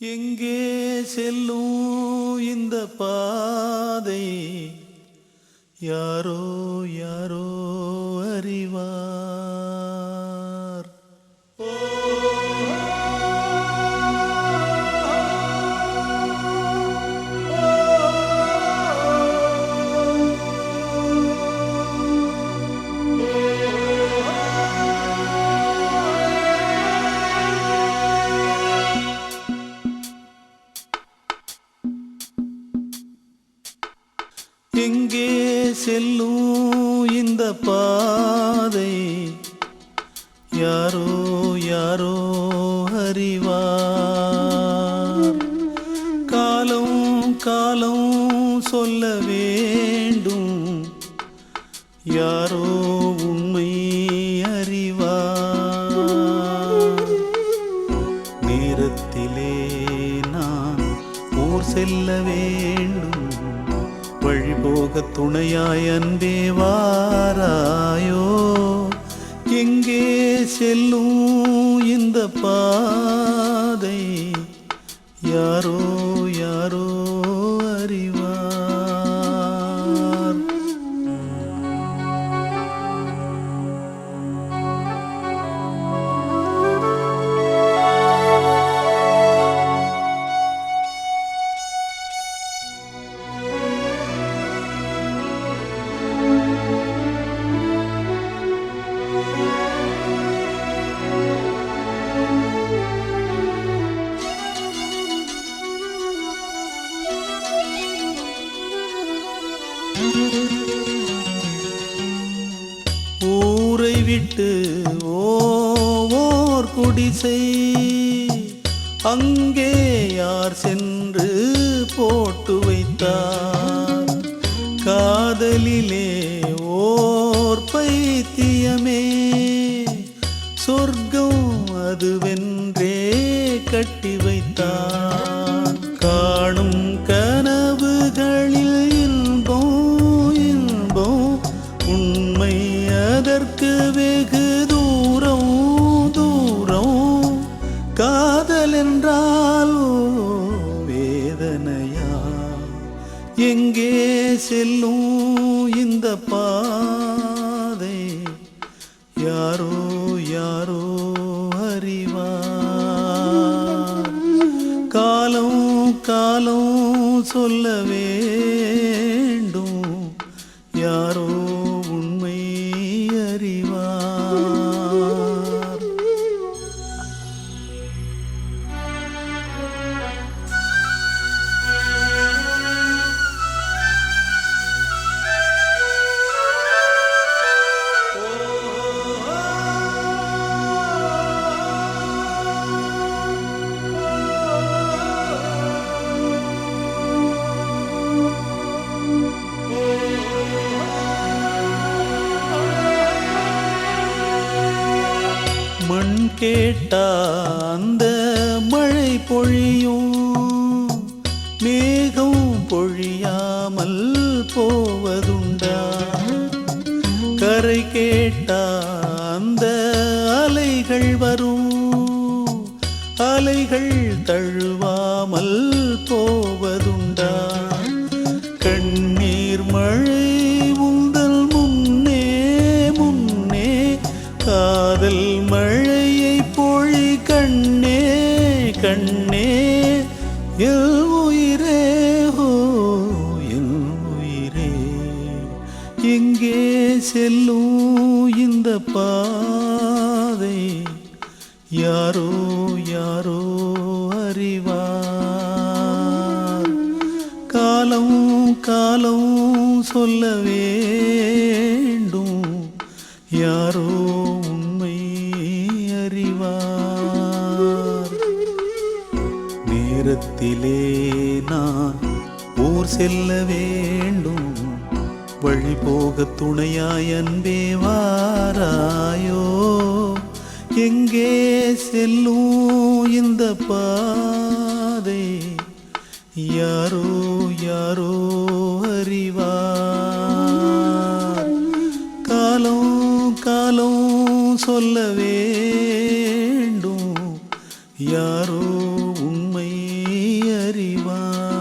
எங்கே செல்லும் இந்த பாதை யாரோ யாரோ அறிவார். எங்கே செல்லும் இந்த பாதை யாரோ யாரோ அறிவார். காலம் காலம் சொல்ல வேண்டும், யாரோ உண்மை அறிவார். நேரத்திலே நான் ஊர் செல்ல வேண்டும், வழிபோக துணையாய் அன்பே வாராயோ. எங்கே செல்லும் இந்த பாதை யாரோ யாரோ அறிவார். ஊரை விட்டு ஓர் குடிசை, அங்கே யார் சென்று போட்டு வைத்தார். காதலிலே ஓர் பைத்தியமே, சொர்க்கம் அதுவென்றே கட்டி வைத்தார். காணும் கனவுகளில் இன்பம் இன்பம், உண்மை அதற்கு வெகு தூரம் தூரம். காதல் என்றால் வேதனையா, எங்கே செல்லும் இந்த பாதை யாரோ யாரோ அறிவார். காலம் காலம் சொல்ல வேண்டும், யாரோ உண்மை அறிவார். மண் கேட்டா அந்த மழை பொழியும், மேகம் பொழியாமல் போவதுண்டா. கரை கேட்டா அந்த அலைகள் வரும், அலைகள் தழுவாமல் போவதுண்டா. கண்ணீர் மழை உந்தல் முன்னே முன்னே, காதல் மழையை பொழி கண்ணே கண்ணே. என் உயிரே ஹோ என் உயிரே, எங்கே செல்லும் இந்த பாதை யாரோ யாரோ அறிவார். காலம் காலம் சொல்ல வேண்டும், யாரோ உண்மை அறிவார். நேரத்திலே நான் ஊர் செல்ல வேண்டும், வழிபோக துணையாய் அன்பே வாராயோ. எங்கே செல்லும் இந்த பாதை யாரோ யாரோ அறிவார். காலம் காலம் சொல்ல வேண்டும், யாரோ உண்மை நான்